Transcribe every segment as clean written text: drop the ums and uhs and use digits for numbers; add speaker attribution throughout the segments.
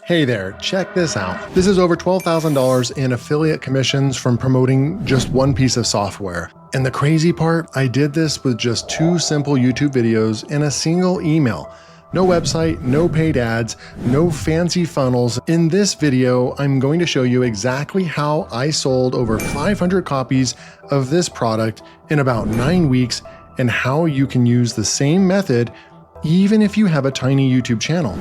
Speaker 1: Hey there, check this out. This is over $12,000 in affiliate commissions from promoting just one piece of software. And the crazy part, I did this with just 2 simple YouTube videos and a single email. No website, no paid ads, no fancy funnels. In this video, I'm going to show you exactly how I sold over 500 copies of this product in about 9 weeks and how you can use the same method even if you have a tiny YouTube channel.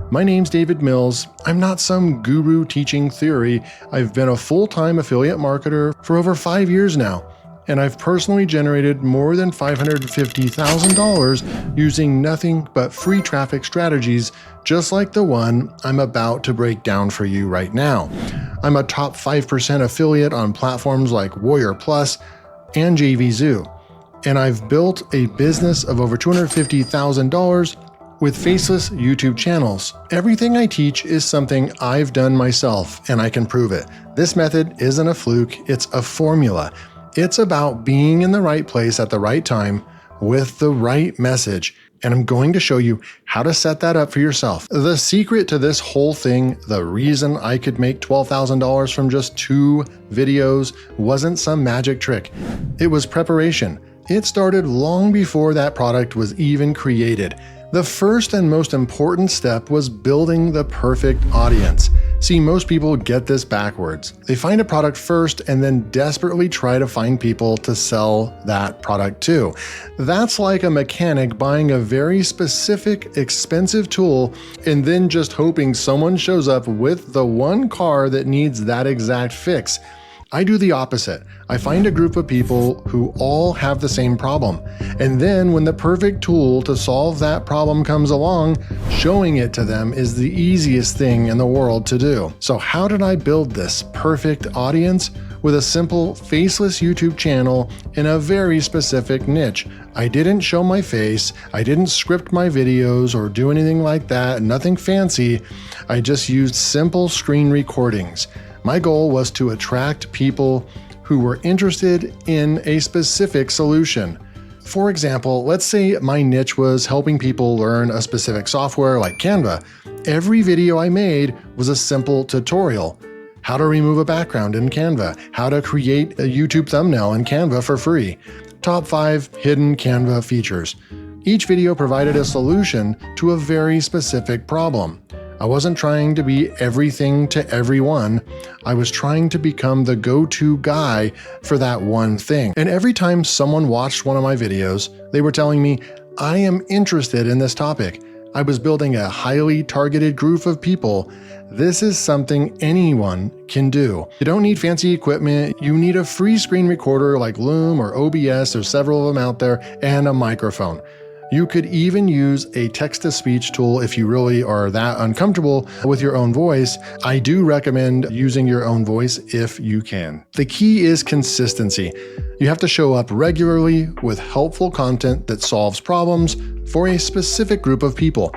Speaker 1: My name's David Mills. I'm not some guru teaching theory. I've been a full-time affiliate marketer for over 5 years now, and I've personally generated more than $550,000 using nothing but free traffic strategies just like the one I'm about to break down for you right now. I'm a top 5% affiliate on platforms like Warrior Plus and JVZoo, and I've built a business of over $250,000 with faceless YouTube channels. Everything I teach is something I've done myself, and I can prove it. This method isn't a fluke, it's a formula. It's about being in the right place at the right time with the right message, and I'm going to show you how to set that up for yourself. The secret to this whole thing, the reason I could make $12,000 from just 2 videos, wasn't some magic trick. It was preparation. It started long before that product was even created. The first and most important step was building the perfect audience. See, most people get this backwards. They find a product first and then desperately try to find people to sell that product to. That's like a mechanic buying a very specific, expensive tool and then just hoping someone shows up with the one car that needs that exact fix. I do the opposite. I find a group of people who all have the same problem. And then when the perfect tool to solve that problem comes along, showing it to them is the easiest thing in the world to do. So how did I build this perfect audience? With a simple, faceless YouTube channel in a very specific niche. I didn't show my face, I didn't script my videos or do anything like that, nothing fancy. I just used simple screen recordings. My goal was to attract people who were interested in a specific solution. For example, let's say my niche was helping people learn a specific software like Canva. Every video I made was a simple tutorial. How to remove a background in Canva, how to create a YouTube thumbnail in Canva for free, top 5 hidden Canva features. Each video provided a solution to a very specific problem. I wasn't trying to be everything to everyone. I was trying to become the go-to guy for that one thing. And every time someone watched one of my videos, they were telling me, I am interested in this topic. I was building a highly targeted group of people. This is something anyone can do. You don't need fancy equipment. You need a free screen recorder like Loom or OBS, there's several of them out there, and a microphone. You could even use a text-to-speech tool if you really are that uncomfortable with your own voice. I do recommend using your own voice if you can. The key is consistency. You have to show up regularly with helpful content that solves problems for a specific group of people.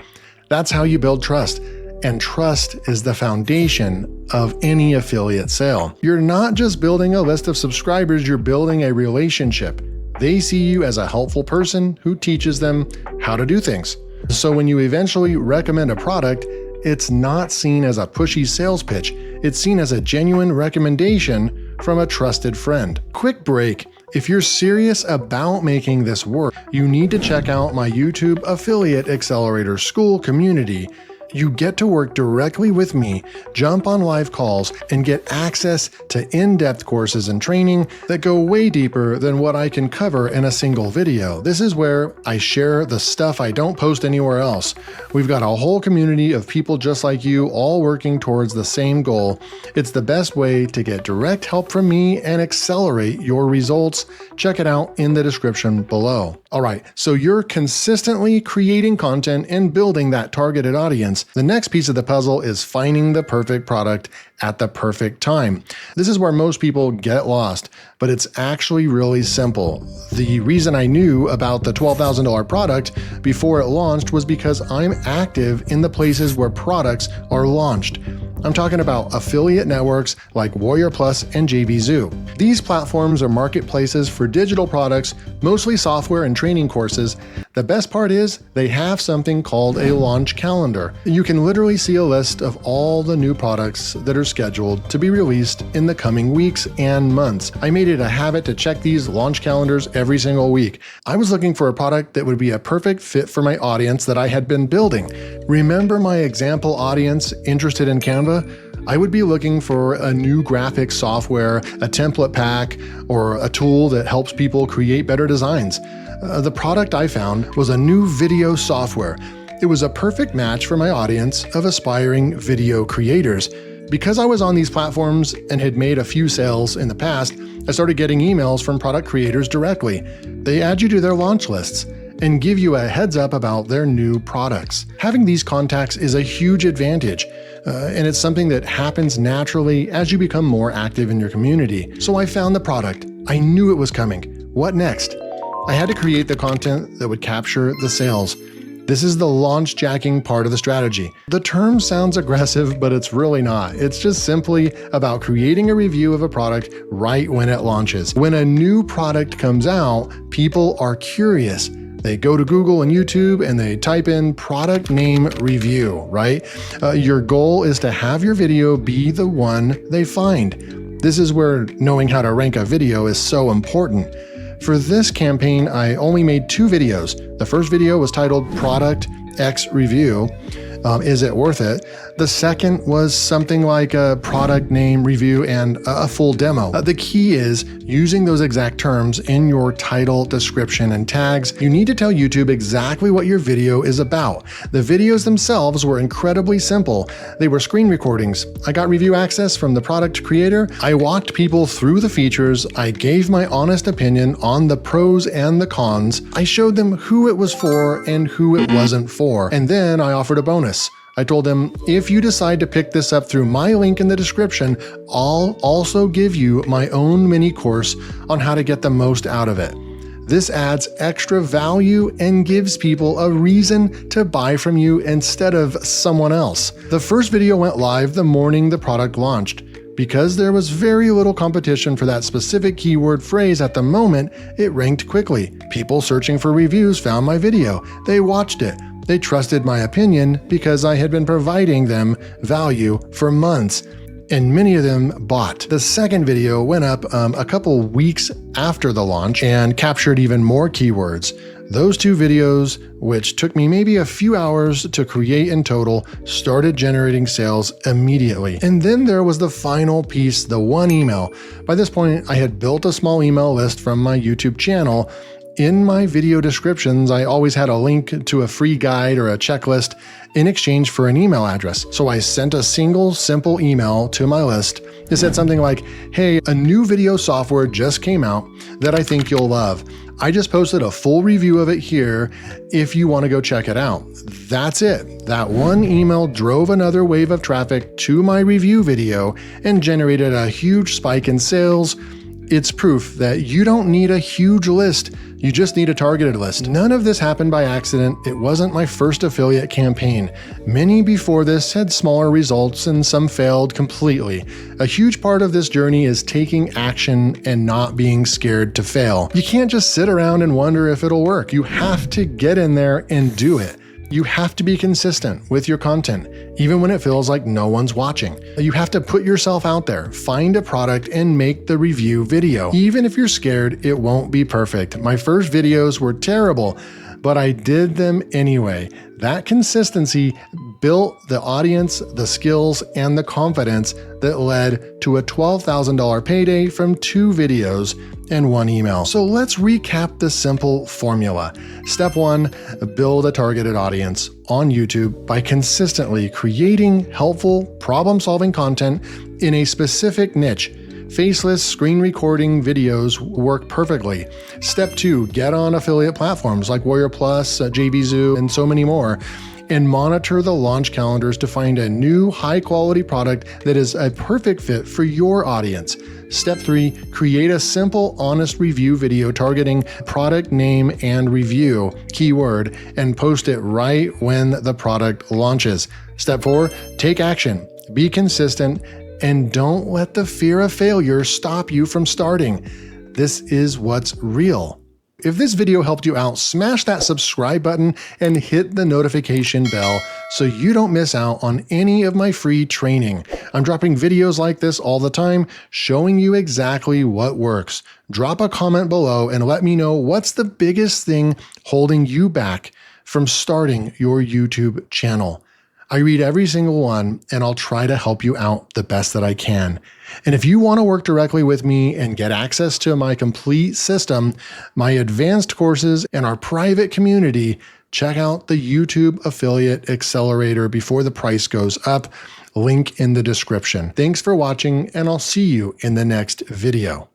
Speaker 1: That's how you build trust. And trust is the foundation of any affiliate sale. You're not just building a list of subscribers, you're building a relationship. They see you as a helpful person who teaches them how to do things. So when you eventually recommend a product, it's not seen as a pushy sales pitch. It's seen as a genuine recommendation from a trusted friend. Quick break. If you're serious about making this work, you need to check out my YouTube Affiliate Accelerator School community. You get to work directly with me, jump on live calls, and get access to in-depth courses and training that go way deeper than what I can cover in a single video. This is where I share the stuff I don't post anywhere else. We've got a whole community of people just like you, all working towards the same goal. It's the best way to get direct help from me and accelerate your results. Check it out in the description below. All right, so you're consistently creating content and building that targeted audience. The next piece of the puzzle is finding the perfect product at the perfect time. This is where most people get lost, but it's actually really simple. The reason I knew about the $12,000 product before it launched was because I'm active in the places where products are launched. I'm talking about affiliate networks like Warrior Plus and JVZoo. These platforms are marketplaces for digital products, mostly software and training courses The best part is they have something called a launch calendar. You can literally see a list of all the new products that are scheduled to be released in the coming weeks and months. I made it a habit to check these launch calendars every single week. I was looking for a product that would be a perfect fit for my audience that I had been building. Remember my example audience interested in Canva? I would be looking for a new graphic software, a template pack, or a tool that helps people create better designs. The product I found was a new video software. It was a perfect match for my audience of aspiring video creators. Because I was on these platforms and had made a few sales in the past, I started getting emails from product creators directly. They add you to their launch lists and give you a heads up about their new products. Having these contacts is a huge advantage, and it's something that happens naturally as you become more active in your community. So I found the product. I knew it was coming. What next? I had to create the content that would capture the sales. This is the launchjacking part of the strategy. The term sounds aggressive, but it's really not. It's just simply about creating a review of a product right when it launches. When a new product comes out, people are curious. They go to Google and YouTube and they type in product name review, right? Your goal is to have your video be the one they find. This is where knowing how to rank a video is so important. For this campaign, I only made 2 videos. The first video was titled Product X Review. Is it worth it? The second was something like a product name review and a full demo. The key is using those exact terms in your title, description, and tags. You need to tell YouTube exactly what your video is about. The videos themselves were incredibly simple. They were screen recordings. I got review access from the product creator. I walked people through the features. I gave my honest opinion on the pros and the cons. I showed them who it was for and who it wasn't for. And then I offered a bonus. I told them, if you decide to pick this up through my link in the description, I'll also give you my own mini course on how to get the most out of it. This adds extra value and gives people a reason to buy from you instead of someone else. The first video went live the morning the product launched. Because there was very little competition for that specific keyword phrase at the moment, it ranked quickly. People searching for reviews found my video. They watched it. They trusted my opinion because I had been providing them value for months, and many of them bought. The second video went up a couple weeks after the launch and captured even more keywords. Those 2 videos, which took me maybe a few hours to create in total, started generating sales immediately. And then there was the final piece, the one email. By this point, I had built a small email list from my YouTube channel. In my video descriptions, I always had a link to a free guide or a checklist in exchange for an email address. So I sent a single simple email to my list. It said something like, hey, a new video software just came out that I think you'll love. I just posted a full review of it here if you want to go check it out. That's it. That one email drove another wave of traffic to my review video and generated a huge spike in sales. It's proof that you don't need a huge list. You just need a targeted list. None of this happened by accident. It wasn't my first affiliate campaign. Many before this had smaller results and some failed completely. A huge part of this journey is taking action and not being scared to fail. You can't just sit around and wonder if it'll work. You have to get in there and do it. You have to be consistent with your content, even when it feels like no one's watching. You have to put yourself out there, find a product, and make the review video. Even if you're scared, it won't be perfect. My first videos were terrible, but I did them anyway. That consistency built the audience, the skills, and the confidence that led to a $12,000 payday from 2 videos and 1 email. So let's recap the simple formula. Step 1, build a targeted audience on YouTube by consistently creating helpful, problem-solving content in a specific niche. Faceless screen recording videos work perfectly. Step 2, get on affiliate platforms like Warrior Plus, JVZoo, and so many more, and monitor the launch calendars to find a new high-quality product that is a perfect fit for your audience. Step 3, create a simple, honest review video targeting product name and review keyword and post it right when the product launches. Step 4, take action, be consistent, and don't let the fear of failure stop you from starting. This is what's real. If this video helped you out, smash that subscribe button and hit the notification bell so you don't miss out on any of my free training. I'm dropping videos like this all the time, showing you exactly what works. Drop a comment below and let me know what's the biggest thing holding you back from starting your YouTube channel. I read every single one and I'll try to help you out the best that I can. And if you want to work directly with me and get access to my complete system, my advanced courses, and our private community, check out the YouTube Affiliate Accelerator before the price goes up. Link in the description. Thanks for watching, and I'll see you in the next video.